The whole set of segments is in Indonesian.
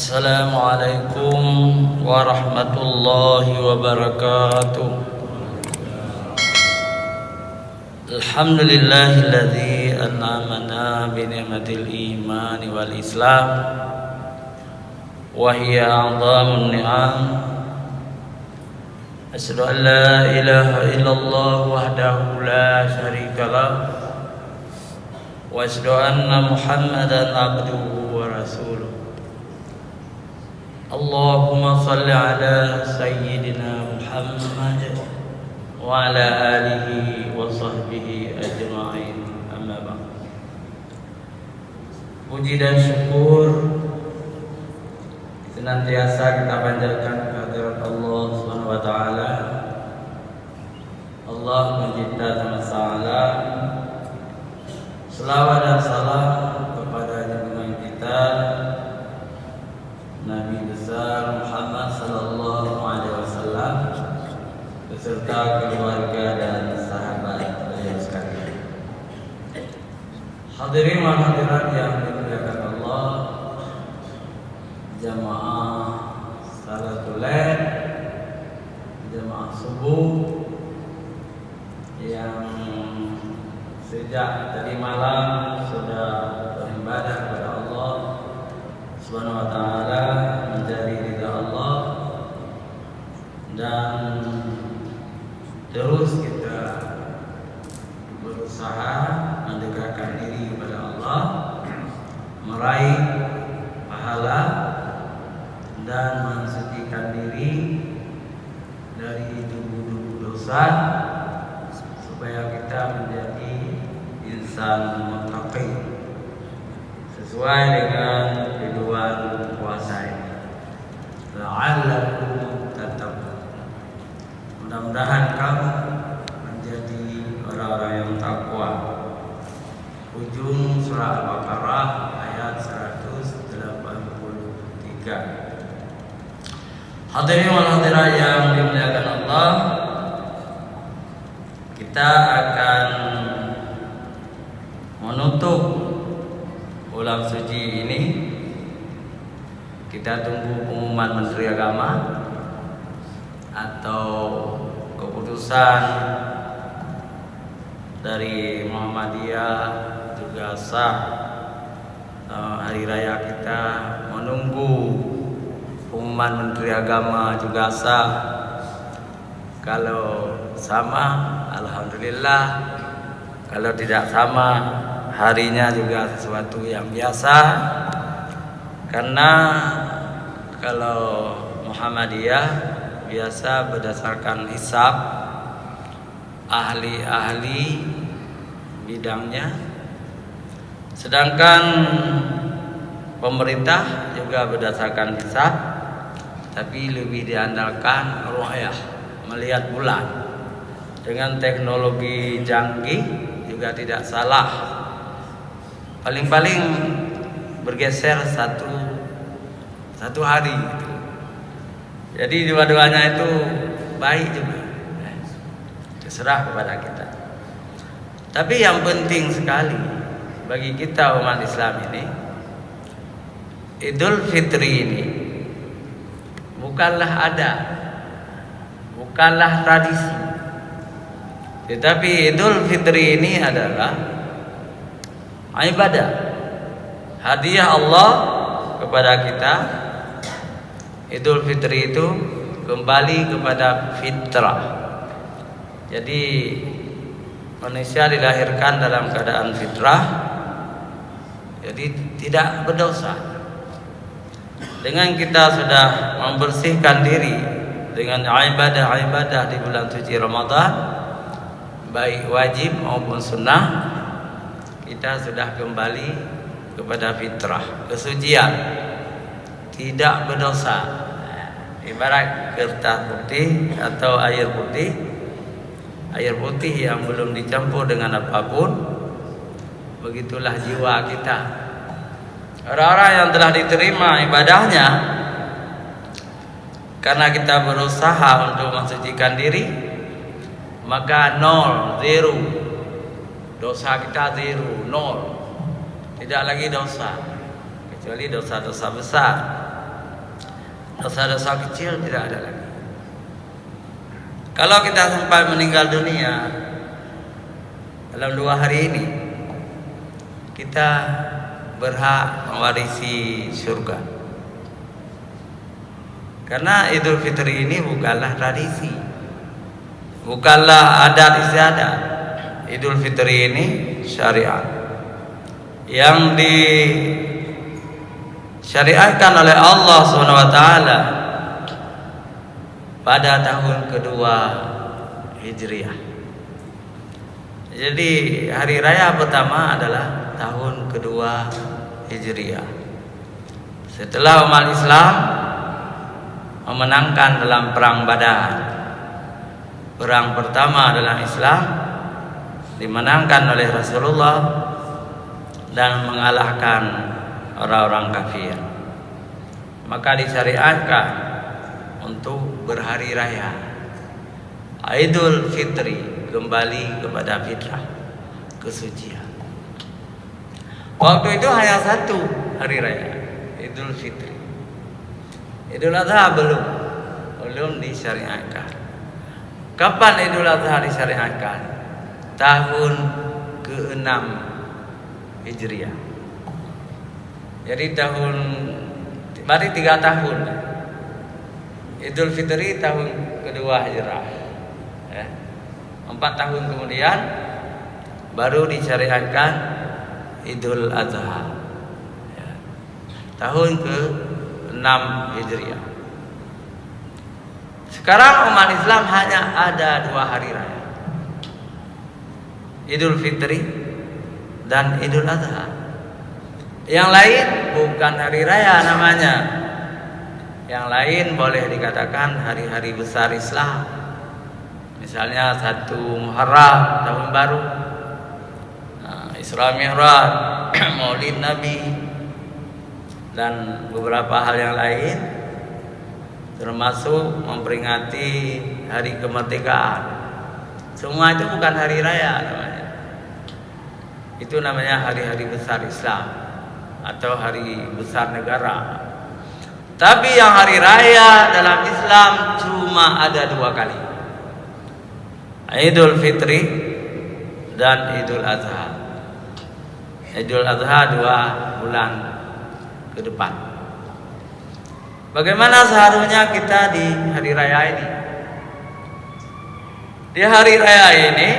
Assalamualaikum warahmatullahi wabarakatuh. Alhamdulillahilladzi an'amana bi ni'matil iman wal islam wa hiya 'adhamun ni'am. Asyhadu an la ilaha illallah wahdahu la syarika lah wa asyhadu anna Muhammadan 'abduhu wa rasuluh. Allahumma salli ala sayyidina Muhammad wa ala alihi wa sahbihi ajma'in. Amma ba'd. Puji dan syukur senantiasa kita panjatkan kehadirat Allah Subhanahu wa taala. Allah mencipta semesta, selawat dan salam kepada junjungan kita Nabi besar Muhammad sallallahu alaihi wasallam beserta keluarga dan sahabat beliau sekalian. Hadirin wa hadirat yang dimuliakan Allah, jamaah salatul lail, jamaah subuh yang sejak tadi malam sudah beribadah kepada Allah Subhanahu wa taala, mencari ridha Allah, dan terus kita berusaha mendekatkan diri kepada Allah, meraih pahala dan mensucikan diri dari debu-debu dosa supaya kita menjadi insan muttaqi sesuai dengan tujuan puasa ini. La'allakum tattaqun. Mudah-mudahan kamu menjadi orang-orang yang takwa. Ujung surah Al-Baqarah ayat 183. Hadirin wal hadirat yang dimuliakan Allah, kita akan menutup bulan suci ini. Kita tunggu pengumuman Menteri Agama atau keputusan dari Muhammadiyah juga sah. Hari raya kita menunggu pengumuman Menteri Agama juga sah. Kalau sama, alhamdulillah. Kalau tidak sama, harinya juga sesuatu yang biasa. Karena kalau Muhammadiyah biasa berdasarkan hisab ahli-ahli bidangnya, sedangkan pemerintah juga berdasarkan hisab, tapi lebih diandalkan ru'yah, melihat bulan. Dengan teknologi canggih juga tidak salah, paling-paling bergeser satu hari gitu. Jadi dua-duanya itu baik juga, terserah kepada kita. Tapi yang penting sekali bagi kita umat Islam ini, Idul Fitri ini bukanlah adat, bukanlah tradisi, tetapi Idul Fitri ini adalah ibadah, hadiah Allah kepada kita. Idul Fitri itu kembali kepada fitrah. Jadi manusia dilahirkan dalam keadaan fitrah, jadi tidak berdosa. Dengan kita sudah membersihkan diri dengan ibadah-ibadah di bulan suci Ramadan, baik wajib maupun sunnah, kita sudah kembali kepada fitrah, kesucian, tidak berdosa. Ibarat kertas putih atau air putih yang belum dicampur dengan apapun, begitulah jiwa kita. Orang-orang yang telah diterima ibadahnya karena kita berusaha untuk mensucikan diri, maka zero. Dosa kita zero, nol. Tidak lagi dosa, kecuali dosa-dosa besar. dosa-dosa kecil tidak ada lagi. Kalau kita sampai meninggal dunia dalam 2 hari ini, kita berhak mewarisi surga. Karena Idul Fitri ini bukanlah tradisi, bukanlah adat istiadat. Idul Fitri ini syariat yang disyariatkan oleh Allah SWT pada tahun kedua Hijriah. Jadi hari raya pertama adalah tahun kedua Hijriah. Setelah umat Islam memenangkan dalam perang Badar. Perang pertama dalam Islam dimenangkan oleh Rasulullah dan mengalahkan orang-orang kafir. Maka disyariatkan untuk berhari raya Idul Fitri, kembali kepada fitrah, kesucian. Waktu itu hanya satu hari raya, Idul Fitri. Idul Adha belum disyariatkan. Kapan Idul Adha disyariatkan? Tahun ke-6 Hijriah. Jadi berarti 3 tahun. Idul Fitri tahun kedua Hijrah. 4 tahun kemudian baru disyariatkan Idul Adha. Tahun ke-6 Hijriah. Sekarang umat Islam hanya ada 2 hari raya, Idul Fitri dan Idul Adha. Yang lain bukan hari raya namanya. Yang lain boleh dikatakan hari-hari besar Islam. Misalnya 1 Muharram, tahun baru, Isra Mi'raj, Maulid Nabi, dan beberapa hal yang lain, termasuk memperingati hari kemerdekaan. Semua itu bukan hari raya namanya. Itu namanya hari-hari besar Islam atau hari besar negara. Tapi yang hari raya dalam Islam cuma ada 2 kali, Idul Fitri dan Idul Adha. Idul Adha 2 bulan ke depan. Bagaimana seharusnya kita di hari raya ini? Di hari raya ini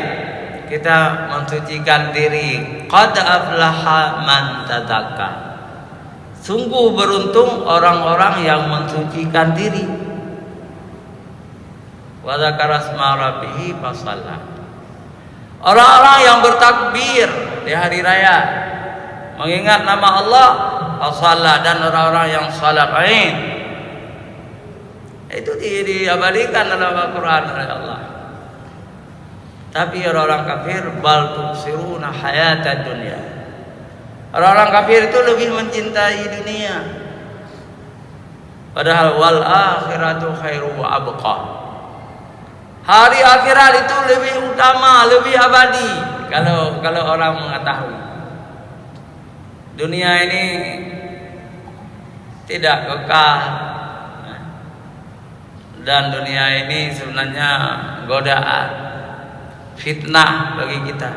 kita mensucikan diri. Qad aflaha man tazakka. Sungguh beruntung orang-orang yang mensucikan diri. Wa dzakara asma rabbih fasalla. Orang-orang yang bertakbir di hari raya, mengingat nama Allah, fasalla, dan orang-orang yang salat Aid. Itu diabadikan dalam Al-Quran oleh Allah. Tapi orang-orang kafir, bal tusiruna hayatad dunya. Orang-orang kafir itu lebih mencintai dunia. Padahal wal akhiratu khairu wa abqa. Hari akhirat itu lebih utama, lebih abadi. Kalau orang mengetahui. Dunia ini tidak kekal. Dan dunia ini sebenarnya godaan, fitnah bagi kita.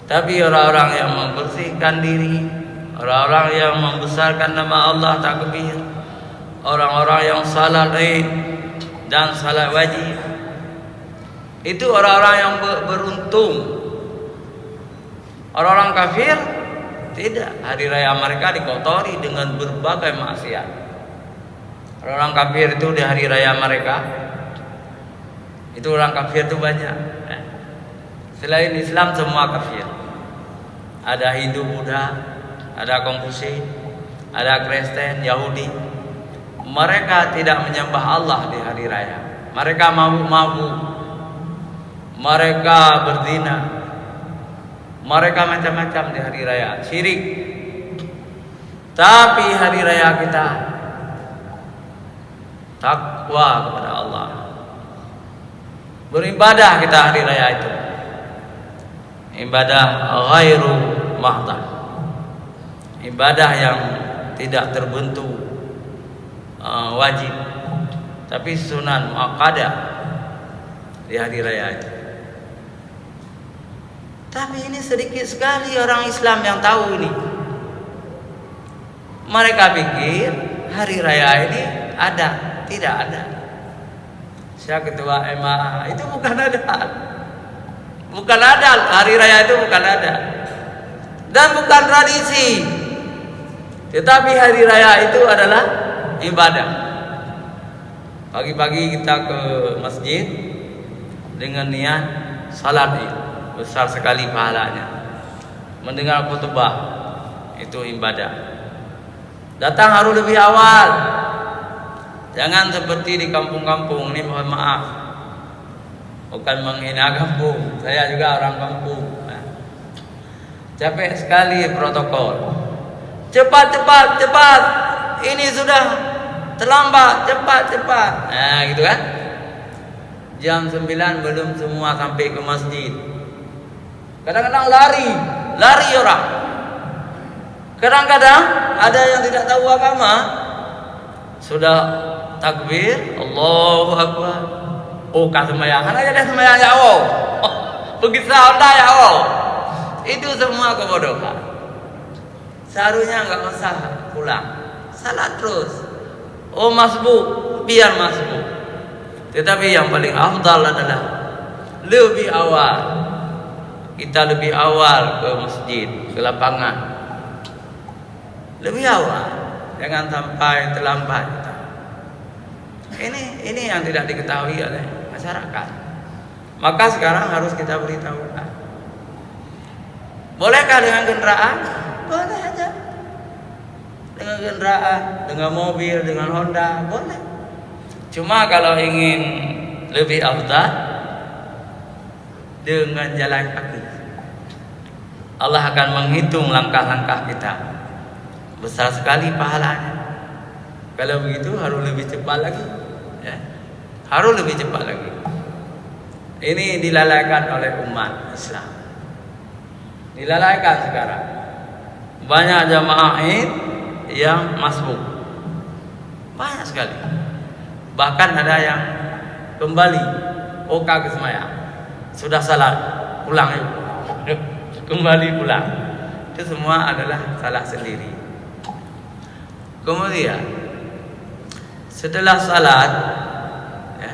Tapi orang-orang yang membersihkan diri, orang-orang yang membesarkan nama Allah takbir, orang-orang yang salat Id dan salat wajib, itu orang-orang yang beruntung. Orang-orang kafir tidak, hari raya mereka dikotori dengan berbagai maksiat. Orang kafir itu di hari raya mereka, itu orang kafir itu banyak. Selain Islam semua kafir. Ada Hindu, Buddha, ada Konfusius, ada Kristen, Yahudi. Mereka tidak menyembah Allah di hari raya. Mereka mabuk-mabuk, mereka berzina, mereka macam-macam di hari raya, syirik. Tapi hari raya kita takwa kepada Allah, beribadah kita hari raya itu, ibadah ghairu mahdah, ibadah yang tidak terbentuk, wajib, tapi sunan muakkadah di hari raya itu. Tapi ini sedikit sekali orang Islam yang tahu ini. Mereka pikir hari raya ini ada, tidak ada. Saya ketua MA itu bukan ada. Bukan ada, hari raya itu bukan ada. Dan bukan tradisi. Tetapi hari raya itu adalah ibadah. Pagi-pagi kita ke masjid dengan niat salat Id. Besar sekali pahalanya. Mendengar khutbah itu ibadah. Datang harus lebih awal. Jangan seperti di kampung-kampung. Ini mohon maaf, bukan menghina kampung, saya juga orang kampung. Capek sekali protokol. Cepat, ini sudah terlambat, cepat. Nah, gitu kan? Jam 9 belum semua sampai ke masjid. Kadang-kadang lari orang. Kadang-kadang ada yang tidak tahu agama, sudah takbir, Allahu Akbar. Oh, kata sembahyang aja deh, sembahyang ya Allah. Begitu Honda ya Allah. Itu semua kebodohan. Seharusnya enggak usah pulang, salat terus. Oh, masbuk, biar masbuk. Tetapi yang paling afdal adalah lebih awal. Kita lebih awal ke masjid, ke lapangan. Lebih awal, jangan sampai terlambat. Ini yang tidak diketahui oleh masyarakat. Maka sekarang harus kita beritahukan. Bolehkah dengan kendaraan? Boleh aja. Dengan kendaraan, dengan mobil, dengan Honda, boleh. Cuma kalau ingin lebih afdal, dengan jalan kaki, Allah akan menghitung langkah-langkah kita. Besar sekali pahalanya. Kalau begitu harus lebih cepat lagi, ya. Harus lebih cepat lagi. Ini dilalaikan oleh umat Islam. Dilalaikan sekarang. Banyak jamaah Id yang masbuk. Banyak sekali. Bahkan ada yang kembali ke sembahyang. Sudah salat, pulang yuk. Kembali pulang. Itu semua adalah salah sendiri. Kemudian setelah salat, ya,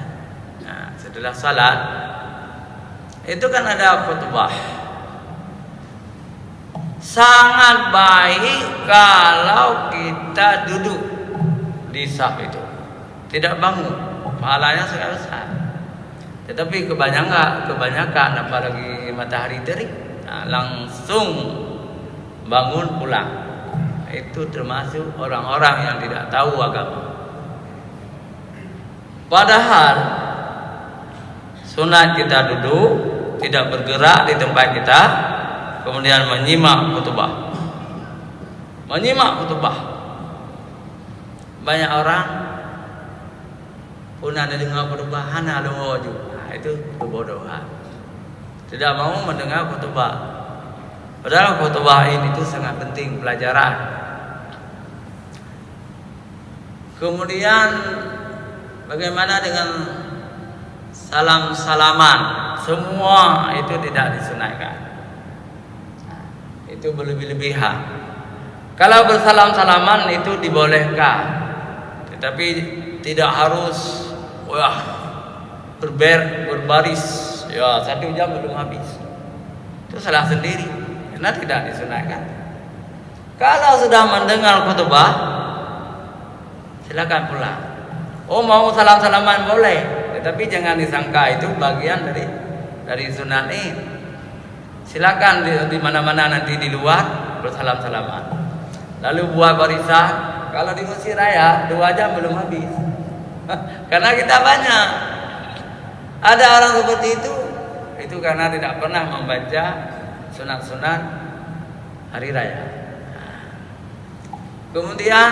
setelah salat itu kan ada khutbah. Sangat baik kalau kita duduk di saf itu, tidak bangun, pahalanya sangat besar. Tetapi kebanyakan apalagi matahari terik, langsung bangun pulang. Itu termasuk orang-orang yang tidak tahu agama. Padahal sunat kita duduk, tidak bergerak di tempat kita, kemudian menyimak khutbah. Banyak orang pun ada dengar khutbah hana lewaju. Itu kebodohan. Tidak mau mendengar khutbah. Padahal khutbah ini itu sangat penting pelajaran. Kemudian bagaimana dengan salam-salaman? Semua itu tidak disunahkan. Itu berlebih-lebihan. Kalau bersalam-salaman itu dibolehkan, tetapi tidak harus berbaris, ya 1 jam belum habis. Itu salah sendiri, karena tidak disunahkan. Kalau sudah mendengar khutbah, silakan pulang. Oh, mau salam-salaman boleh, tetapi jangan disangka itu bagian dari sunat Id. Silakan di mana-mana nanti di luar bersalam-salaman. Lalu buat barisan. Kalau di Mesir Raya 2 jam belum habis. Karena kita banyak. Ada orang seperti itu karena tidak pernah membaca sunat-sunat hari raya. Kemudian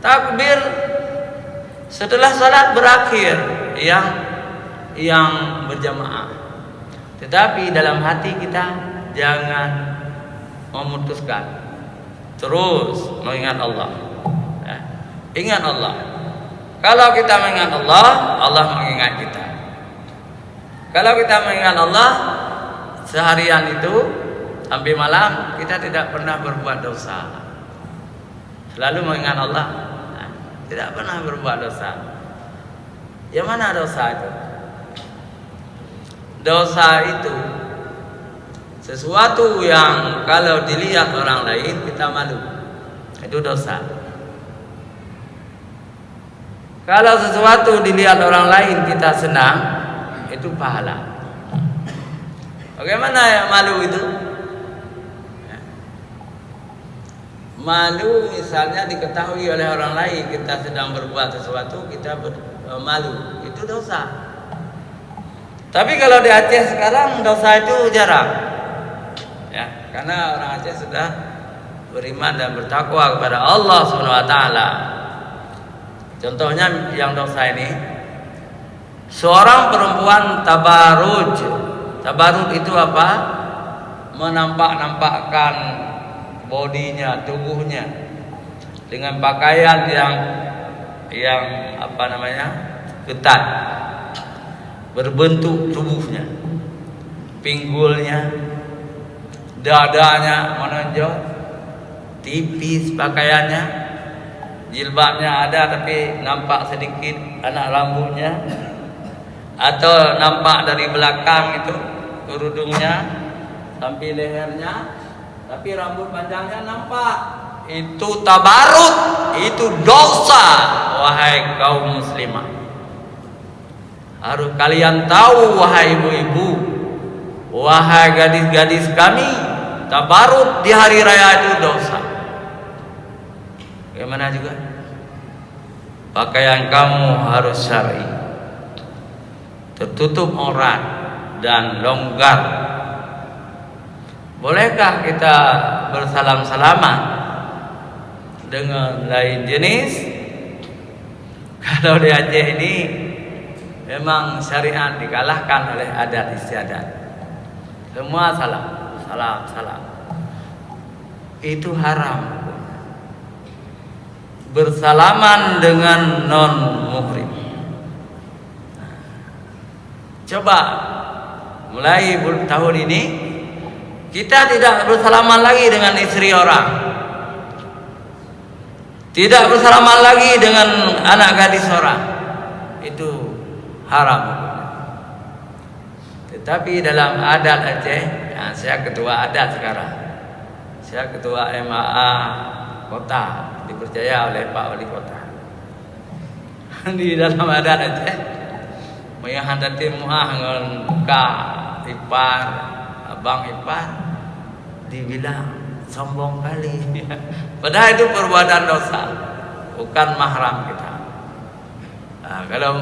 takbir setelah salat berakhir yang berjamaah. Tetapi dalam hati kita jangan memutuskan. terus mengingat Allah. Ya. Ingat Allah. Kalau kita mengingat Allah, Allah mengingat kita. Kalau kita mengingat Allah seharian itu sampai malam, kita tidak pernah berbuat dosa. Selalu mengingat Allah, tidak pernah berbuat dosa. Yang mana dosa itu? Dosa itu sesuatu yang kalau dilihat orang lain kita malu. Itu dosa. Kalau sesuatu dilihat orang lain kita senang, itu pahala. Bagaimana ya malu itu? Malu misalnya diketahui oleh orang lain kita sedang berbuat sesuatu, kita malu, itu dosa. Tapi kalau di Aceh sekarang dosa itu jarang, ya, karena orang Aceh sudah beriman dan bertakwa kepada Allah Subhanahu Wa Taala. Contohnya yang dosa ini, seorang perempuan tabaruj. Tabaruj itu apa? Menampak-nampakkan bodinya, tubuhnya dengan pakaian yang apa namanya? Ketat. Berbentuk tubuhnya. Pinggulnya, dadanya menonjol, tipis pakaiannya. Jilbabnya ada tapi nampak sedikit anak rambutnya, atau nampak dari belakang itu kerudungnya sampai lehernya, tapi rambut panjangnya nampak. Itu tabarut, itu dosa, wahai kaum muslimah. Harus kalian tahu, wahai ibu-ibu, wahai gadis-gadis kami, tabarut di hari raya itu dosa. Bagaimana juga pakaian kamu harus syar'i, tertutup aurat dan longgar. Bolehkah kita bersalam-salaman dengan lain jenis? Kalau di Aceh ini memang syariat dikalahkan oleh adat istiadat. Semua salam, salam, salam. Itu haram. Bersalaman dengan non-muhrim. Coba mulai tahun ini kita tidak bersalaman lagi dengan istri orang, tidak bersalaman lagi dengan anak gadis orang. Itu haram. Tetapi dalam adat Aceh, ya, saya ketua adat sekarang, saya ketua MAA kota, dipercaya oleh Pak Wali Kota. Di dalam adat Aceh, mayah dati muah ngon ka ipar, abang ipar, dibilang sombong kali. Padahal itu perbuatan dosa, bukan mahram kita. Nah, kalau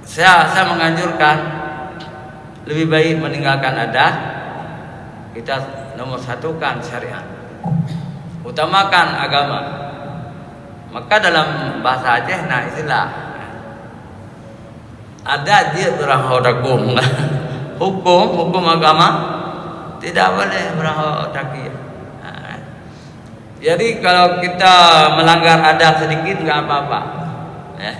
saya menganjurkan lebih baik meninggalkan adat, kita nomor satukan syariat, utamakan agama. Maka dalam bahasa Aceh, nah istilah ada dia beranghodakum. Hukum agama tidak boleh beranghodaki. Nah, jadi kalau kita melanggar adat sedikit nggak apa-apa, ya.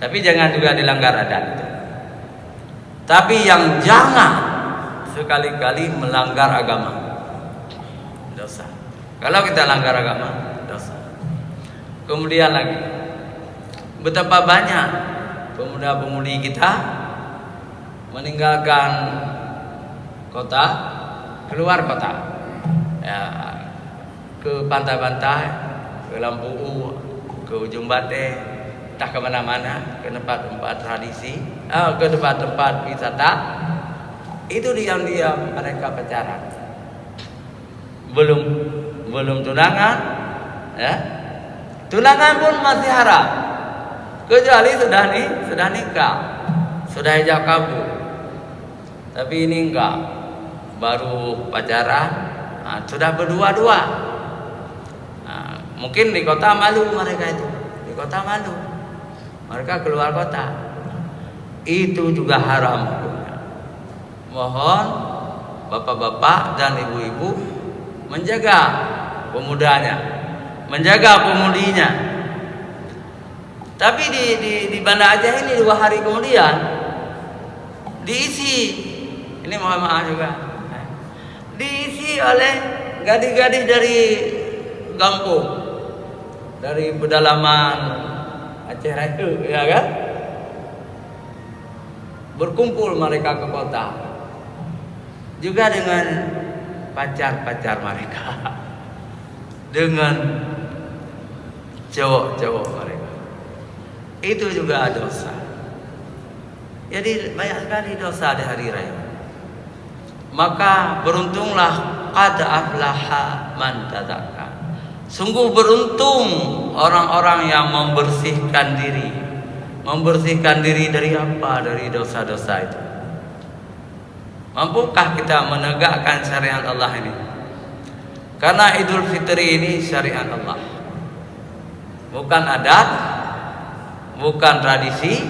Tapi jangan juga dilanggar adat. Tapi yang jangan sekali-kali melanggar agama, dosa. Kalau kita langgar agama, dosa. Kemudian lagi, betapa banyak pemuda-pemudi kita meninggalkan kota, keluar kota, ya, ke pantai-pantai, ke Lampu, ke Ujung Bate, entah kemana-mana, ke tempat-tempat tradisi, ke tempat-tempat wisata. Itu diam-diam mereka pacaran, belum tunangan, ya. Tunangan pun masih haram, kecuali sudah nikah, sudah ijab kabul. Tapi ini enggak, baru pacaran, sudah berdua-dua. Mungkin di kota malu mereka itu, di kota malu, mereka keluar kota. Itu juga haram hukumnya. Mohon bapak-bapak dan ibu-ibu menjaga pemudanya, menjaga pemudinya. Tapi di Banda Aceh ini 2 hari kemudian diisi, ini mohon maaf juga, diisi oleh gadis-gadis dari kampung, dari pedalaman Aceh Raya, ya kan? Berkumpul mereka ke kota, juga dengan pacar-pacar mereka, dengan cowok-cowok mereka. Itu juga dosa. Jadi banyak sekali dosa di hari raya. Maka beruntunglah qad aflaha man tazakka. Sungguh beruntung orang-orang yang membersihkan diri. Membersihkan diri dari apa? Dari dosa-dosa itu. Mampukah kita menegakkan syariat Allah ini? Karena Idul Fitri ini syariat Allah, bukan adat, bukan tradisi,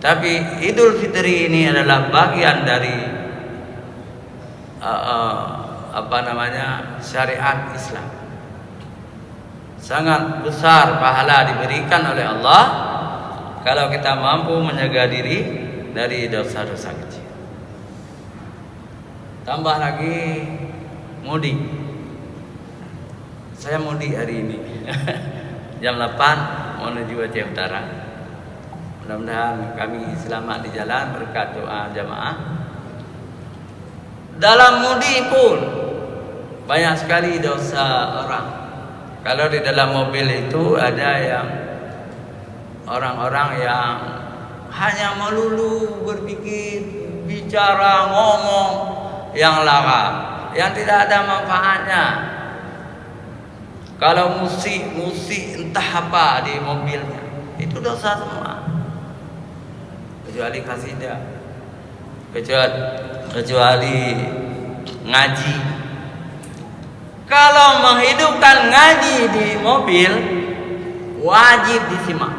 tapi Idul Fitri ini adalah bagian dari syariat Islam. Sangat besar pahala diberikan oleh Allah kalau kita mampu menjaga diri dari dosa-dosa kecil. Tambah lagi mudik. Saya mudik hari ini jam 8 menuju Aceh Utara. Mudah-mudahan kami selamat di jalan berkat doa jamaah. Dalam mudik pun banyak sekali dosa orang. Kalau di dalam mobil itu ada yang orang-orang yang hanya melulu berpikir, bicara, ngomong yang lara, yang tidak ada manfaatnya. Kalau musik entah apa di mobilnya, itu dosa semua. Kecuali kasidah, kecuali ngaji. Kalau menghidupkan ngaji di mobil, wajib disimak.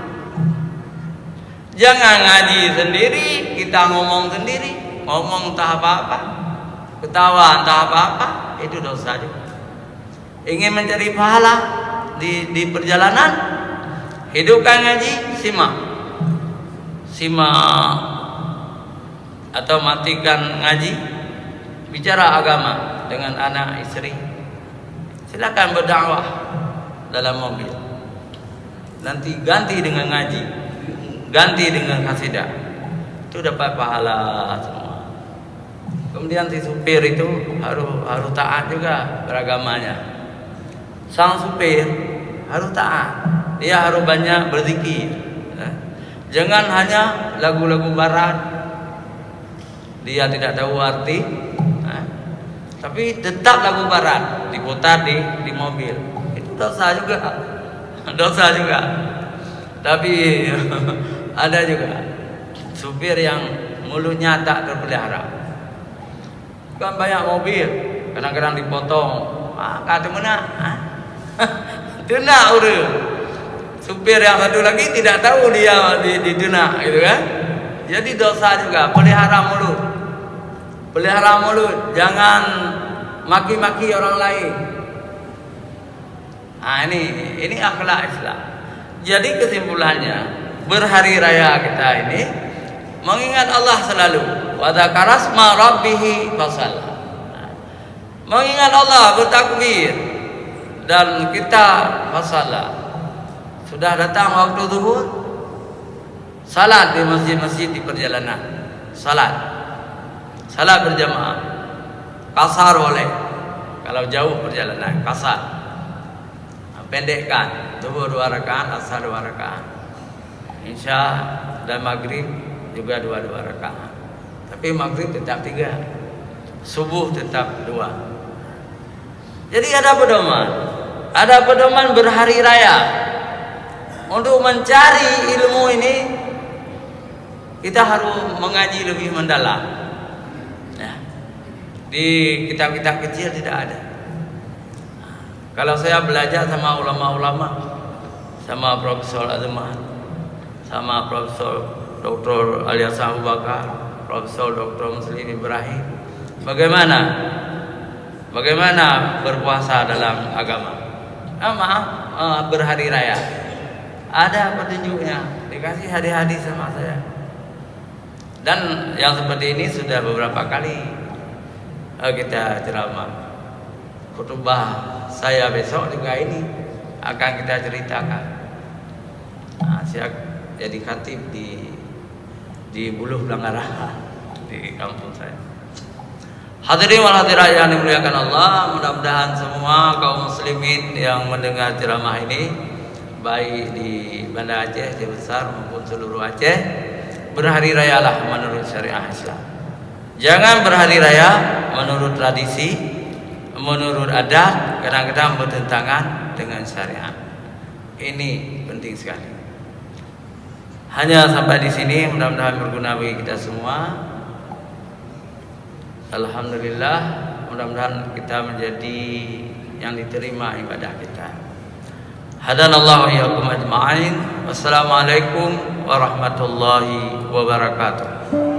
Jangan ngaji sendiri, kita ngomong sendiri, ngomong entah apa-apa, ketawa entah apa-apa, itu dosa juga. Ingin mencari pahala di perjalanan, hidupkan ngaji, simak atau matikan ngaji, bicara agama dengan anak istri. Silakan berdakwah dalam mobil. Nanti ganti dengan ngaji, ganti dengan kasidah, itu dapat pahala semua. Kemudian si supir itu harus taat juga beragamanya. Sang supir harus taat, dia harus banyak berzikir. Jangan hanya lagu-lagu barat, dia tidak tahu arti, tapi tetap lagu barat diputar di mobil. Itu dosa juga, dosa juga. Tapi ada juga supir yang mulutnya tak terpelihara. Kan banyak mobil, kadang-kadang dipotong. Kata mana? Tuna urut. Supir yang satu lagi tidak tahu dia dituna, gitu kan? Jadi dosa juga. Pelihara mulut. Pelihara mulut, jangan maki-maki orang lain. Ini akhlak Islam. Jadi kesimpulannya, berhari raya kita ini mengingat Allah selalu. Wa dzakarasma rabbih fasalla. Mengingat Allah, bertakbir, dan kita fasalla. Sudah datang waktu zuhur, salat di masjid-masjid di perjalanan. Salat berjamaah. Kasar boleh. Kalau jauh perjalanan, kasar. Pendekkan. Zuhur 2 rakaat, asar 2 rakaat. Isya dan maghrib juga 2 rakaat. Tapi maghrib tetap 3. Subuh tetap 2. Jadi ada pedoman. Ada pedoman berhari raya. Untuk mencari ilmu ini, kita harus mengaji lebih mendalam. Di kitab-kitab kecil tidak ada. Kalau saya belajar sama ulama-ulama, sama Profesor Azman, sama Profesor Dr. Alias Abu Bakar, Profesor Dr. Muslim Ibrahim, bagaimana Bagaimana berpuasa dalam agama? Berhari raya. Ada petunjuknya, dikasih hadis-hadis sama saya. Dan yang seperti ini sudah beberapa kali kita ceramah. Khutbah saya besok juga ini akan kita ceritakan. Saya jadi khatib di Buluh Blangaraha di kampung saya. Hadirin wal hadirat yang dimuliakan Allah, mudah-mudahan semua kaum muslimin yang mendengar ceramah ini, baik di Banda Aceh, Aceh Besar maupun seluruh Aceh, berhari rayalah menurut syariah Islam. Jangan berhari raya menurut tradisi, menurut adat, kadang-kadang bertentangan dengan syariat. Ini penting sekali. Hanya sampai di sini, mudah-mudahan berguna bagi kita semua. Alhamdulillah, mudah-mudahan kita menjadi yang diterima ibadah kita. Hadanallahu wa iyyakum ajma'in. Wassalamualaikum warahmatullahi wabarakatuh.